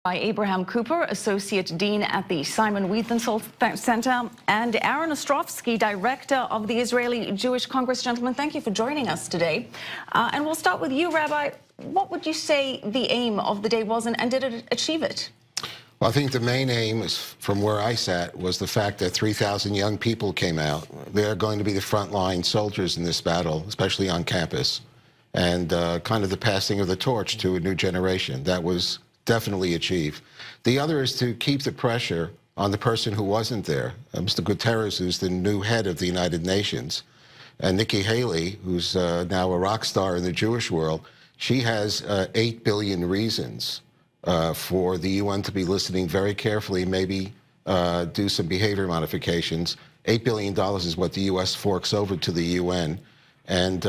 By Abraham Cooper, Associate Dean at the Simon Wiesenthal Center, and Arsen Ostrovsky, Director of the Israeli Jewish Congress. Gentlemen, thank you for joining us today. And we'll start with you, Rabbi. What would you say the aim of the day was, and did it achieve it? Well, I think the main aim, from where I sat, was the fact that 3,000 young people came out. They're going to be the frontline soldiers in this battle, especially on campus, and kind of the passing of the torch to a new generation. That was definitely achieved. The other is to keep the pressure on the person who wasn't there. Mr. Guterres, who's the new head of the United Nations, and Nikki Haley, who's now a rock star in the Jewish world. She has 8 billion reasons for the UN to be listening very carefully, maybe do some behavior modifications. $8 billion is what the U.S. forks over to the UN. And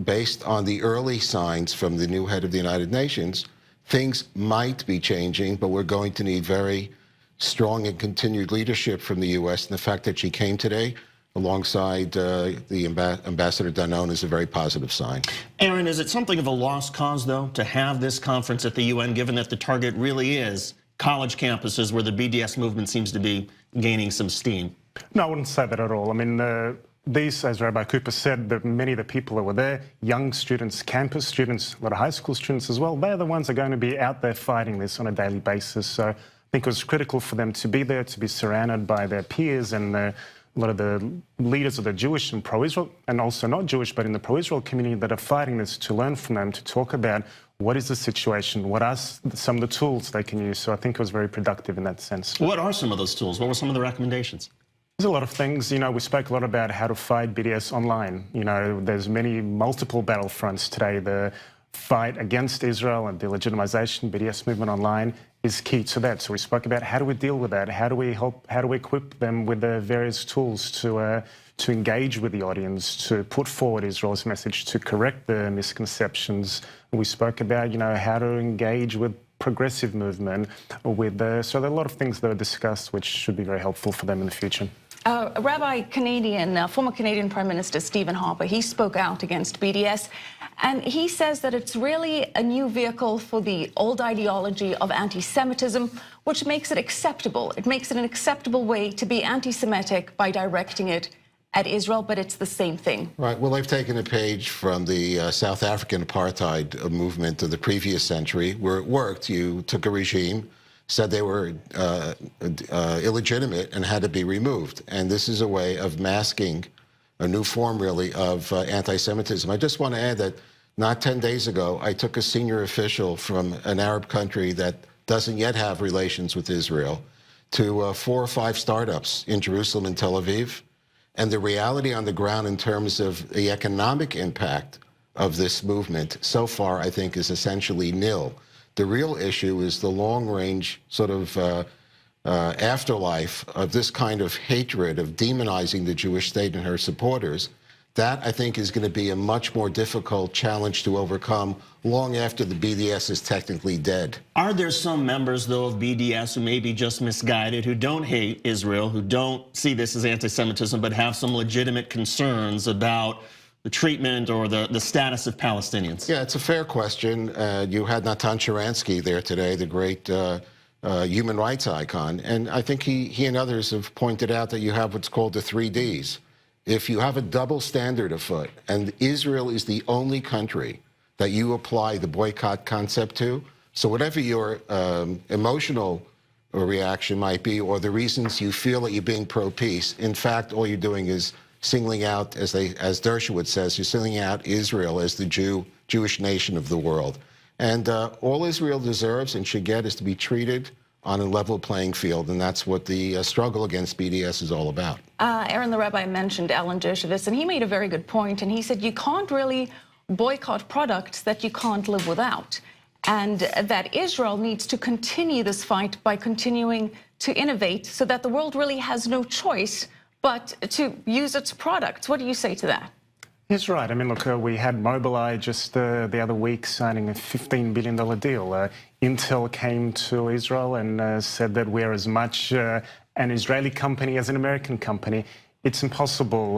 based on the early signs from the new head of the United Nations, things might be changing, but we're going to need very strong and continued leadership from the U.S. And the fact that she came today alongside the Ambassador Danon is a very positive sign. Aaron, is it something of a lost cause, though, to have this conference at the UN, given that the target really is college campuses where the BDS movement seems to be gaining some steam? No, I wouldn't say that at all. I mean, these, as Rabbi Cooper said, that many of the people that were there, young students, campus students, a lot of high school students as well, they're the ones that are going to be out there fighting this on a daily basis. So I think it was critical for them to be there, to be surrounded by their peers and a lot of the leaders of the Jewish and pro-Israel, and also not Jewish, but in the pro-Israel community that are fighting this, to learn from them, to talk about what is the situation, what are some of the tools they can use. So I think it was very productive in that sense. What are some of those tools? What were some of the recommendations? There's a lot of things. You know, we spoke a lot about how to fight BDS online. You know, there's multiple battlefronts today. The fight against Israel and the legitimization BDS movement online is key to that. So we spoke about how do we deal with that? How do we help? How do we equip them with the various tools to engage with the audience, to put forward Israel's message, to correct the misconceptions? We spoke about, you know, how to engage with progressive movement. So there are a lot of things that are discussed which should be very helpful for them in the future. Former Canadian Prime Minister Stephen Harper, he spoke out against BDS, and he says that it's really a new vehicle for the old ideology of anti-Semitism, which makes it acceptable. It makes it an acceptable way to be anti-Semitic by directing it at Israel, but it's the same thing. Right. Well, they've taken a page from the South African apartheid movement of the previous century, where it worked. You took a regime, said they were illegitimate and had to be removed. And this is a way of masking a new form, really, of anti-Semitism. I just want to add that not 10 days ago, I took a senior official from an Arab country that doesn't yet have relations with Israel to 4 or 5 startups in Jerusalem and Tel Aviv. And the reality on the ground in terms of the economic impact of this movement so far, I think, is essentially nil. The real issue is the long-range sort of afterlife of this kind of hatred, of demonizing the Jewish state and her supporters. That, I think, is going to be a much more difficult challenge to overcome long after the BDS is technically dead. Are there some members, though, of BDS who may be just misguided, who don't hate Israel, who don't see this as anti-Semitism, but have some legitimate concerns about the treatment or the status of Palestinians? Yeah, it's a fair question. You had Nat'l Sharansky there today, the great human rights icon, and I think he and others have pointed out that you have what's called the 3 Ds. If you have a double standard afoot, and Israel is the only country that you apply the boycott concept to, so whatever your emotional reaction might be, or the reasons you feel that you're being pro-peace, in fact, all you're doing is singling out, as Dershowitz says, you're singling out Israel as the Jewish nation of the world. And all Israel deserves and should get is to be treated on a level playing field, and that's what the struggle against BDS is all about. Aaron, the rabbi mentioned Alan Dershowitz, and he made a very good point, and he said you can't really boycott products that you can't live without, and that Israel needs to continue this fight by continuing to innovate so that the world really has no choice but to use its products. What do you say to that? He's right. I mean, look, we had Mobileye just the other week signing a $15 billion deal. Int'l came to Israel and said that we're as much an Israeli company as an American company. It's impossible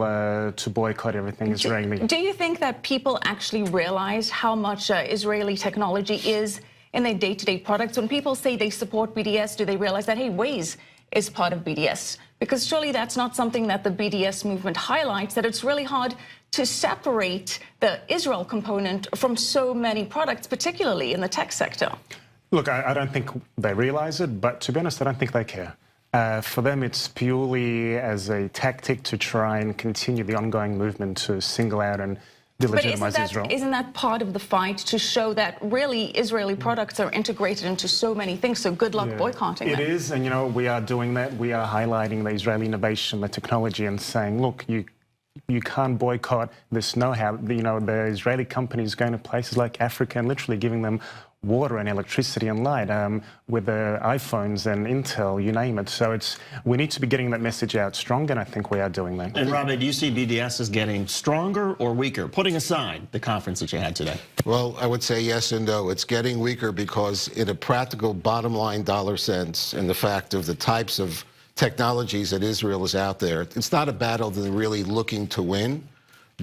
to boycott everything Israeli. Do you think that people actually realize how much Israeli technology is in their day-to-day products. When people say they support BDS, do they realize that, hey, Waze is part of BDS? Because surely that's not something that the BDS movement highlights, that it's really hard to separate the Israel component from so many products, particularly in the tech sector. Look, I don't think they realize it, but to be honest, I don't think they care. For them, it's purely as a tactic to try and continue the ongoing movement to single out and delegitimize Israel. Isn't that part of the fight to show that really Israeli products are integrated into so many things? So good luck boycotting them. It is, and we are doing that. We are highlighting the Israeli innovation, the technology, and saying, look, you can't boycott this know-how. The Israeli companies going to places like Africa and literally giving them water and electricity and light with the iPhones and Int'l, you name it. So we need to be getting that message out stronger, and I think we are doing that. And Robbie, do you see BDS as getting stronger or weaker, putting aside the conference that you had today? Well, I would say yes and no. It's getting weaker because in a practical bottom line dollar sense and the fact of the types of technologies that Israel is out there, it's not a battle that they're really looking to win.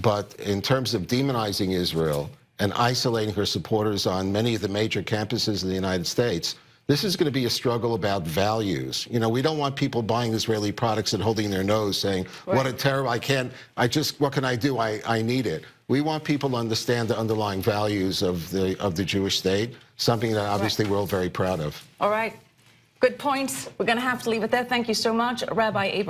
But in terms of demonizing Israel and isolating her supporters on many of the major campuses in the United States, this is going to be a struggle about values. We don't want people buying Israeli products and holding their nose saying, what a terrible, what can I do? I need it. We want people to understand the underlying values of the Jewish state, something that obviously we're all very proud of. All right. Good points. We're going to have to leave it there. Thank you so much, Rabbi Abraham.